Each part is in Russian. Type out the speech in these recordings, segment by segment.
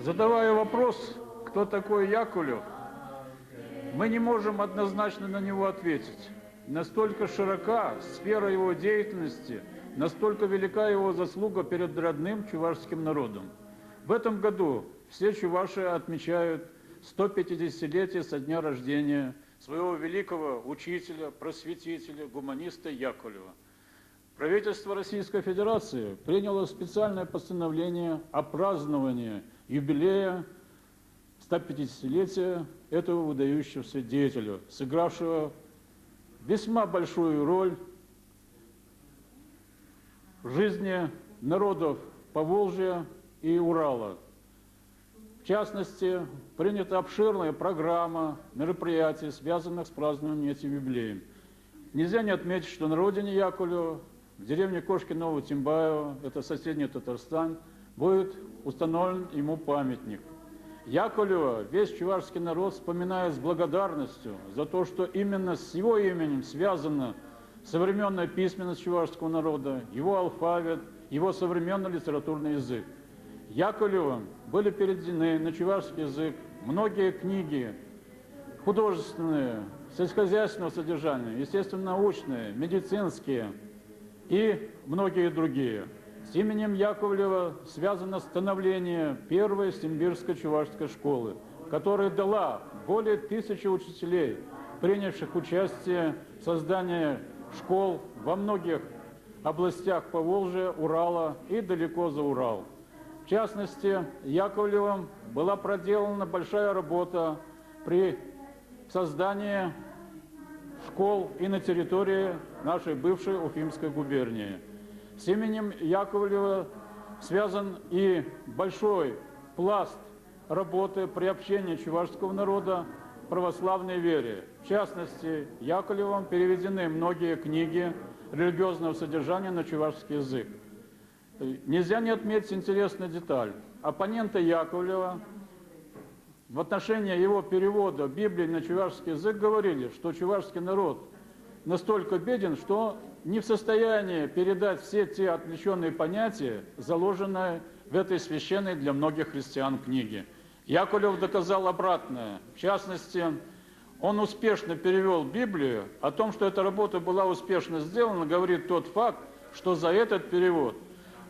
Задавая вопрос, кто такой Яковлев, мы не можем однозначно на него ответить. Настолько широка сфера его деятельности, настолько велика его заслуга перед родным чувашским народом. В этом году все чуваши отмечают 150-летие со дня рождения своего великого учителя, просветителя, гуманиста Яковлева. Правительство Российской Федерации приняло специальное постановление о праздновании юбилея 150-летия этого выдающегося деятеля, сыгравшего весьма большую роль в жизни народов Поволжья и Урала. В частности, принята обширная программа мероприятий, связанных с празднованием этим юбилеем. Нельзя не отметить, что на родине Яковлева, в деревне Кошки-Ново-Тимбаево, это соседний Татарстан, будет установлен ему памятник. Яковлева весь чувашский народ вспоминает с благодарностью за то, что именно с его именем связана современная письменность чувашского народа, его алфавит, его современный литературный язык. Яковлевым были переведены на чувашский язык многие книги художественные, сельскохозяйственного содержания, естественно-научные, медицинские и многие другие. С именем Яковлева связано становление первой Симбирско-чувашской школы, которая дала более 1000 учителей, принявших участие в создании школ во многих областях Поволжья, Урала и далеко за Урал. В частности, Яковлевым была проделана большая работа при создании школ и на территории нашей бывшей Уфимской губернии. С именем Яковлева связан и большой пласт работы приобщения чувашского народа к православной вере. В частности, Яковлевым переведены многие книги религиозного содержания на чувашский язык. Нельзя не отметить интересную деталь. Оппоненты Яковлева в отношении его перевода Библии на чувашский язык говорили, что чувашский народ настолько беден, что не в состоянии передать все те отвлеченные понятия, заложенные в этой священной для многих христиан книге. Яковлев доказал обратное. В частности, он успешно перевел Библию. О том, что эта работа была успешно сделана, говорит тот факт, что за этот перевод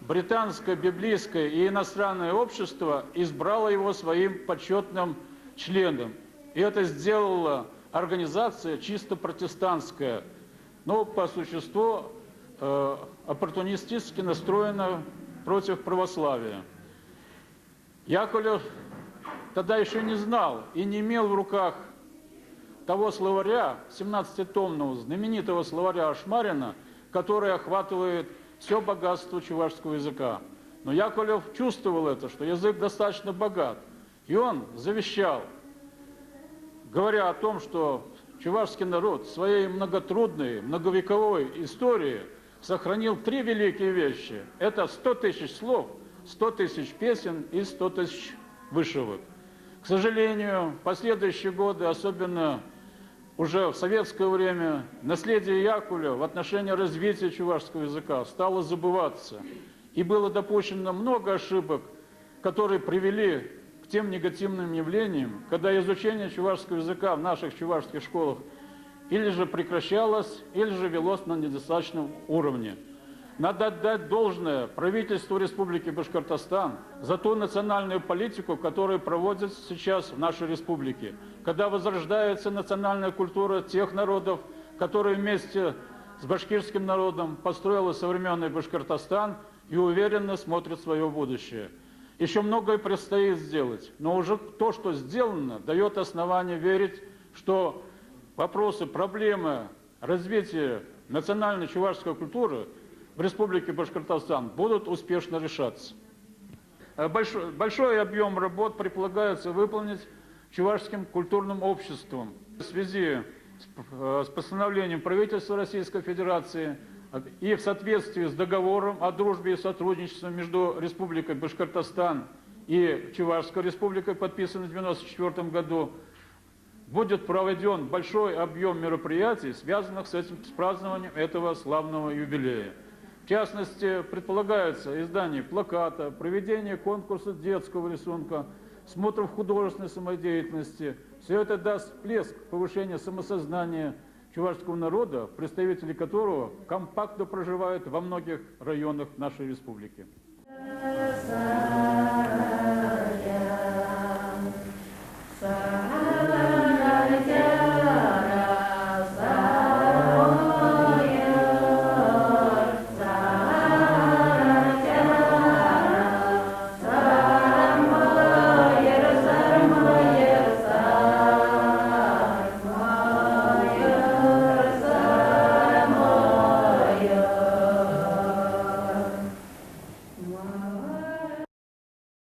британское, библейское и иностранное общество избрало его своим почетным членом. И это сделала организация чисто протестантская, но по существу оппортунистически настроена против православия. Яковлев тогда еще не знал и не имел в руках того словаря, 17-томного, знаменитого словаря Ашмарина, который охватывает все богатство чувашского языка. Но Яковлев чувствовал это, что язык достаточно богат. И он завещал, говоря о том, что чувашский народ в своей многотрудной, многовековой истории сохранил 3 великие вещи. Это 100 000 слов, 100 000 песен и 100 000 вышивок. К сожалению, в последующие годы, особенно уже в советское время, наследие Яковлева в отношении развития чувашского языка стало забываться. И было допущено много ошибок, которые привели к тем негативным явлениям, когда изучение чувашского языка в наших чувашских школах или же прекращалось, или же велось на недостаточном уровне. Надо отдать должное правительству Республики Башкортостан за ту национальную политику, которая проводится сейчас в нашей республике, когда возрождается национальная культура тех народов, которые вместе с башкирским народом построили современный Башкортостан и уверенно смотрят в свое будущее. Еще многое предстоит сделать, но уже то, что сделано, дает основание верить, что вопросы, проблемы развития национальной чувашской культуры в Республике Башкортостан будут успешно решаться. Большой объем работ предполагается выполнить чувашским культурным обществом. В связи с постановлением правительства Российской Федерации и в соответствии с договором о дружбе и сотрудничестве между Республикой Башкортостан и Чувашской Республикой, подписанной в 1994 году, будет проведен большой объем мероприятий, связанных с празднованием этого славного юбилея. В частности, предполагается издание плаката, проведение конкурса детского рисунка, смотров художественной самодеятельности. Все это даст всплеск повышения самосознания чувашского народа, представители которого компактно проживают во многих районах нашей республики.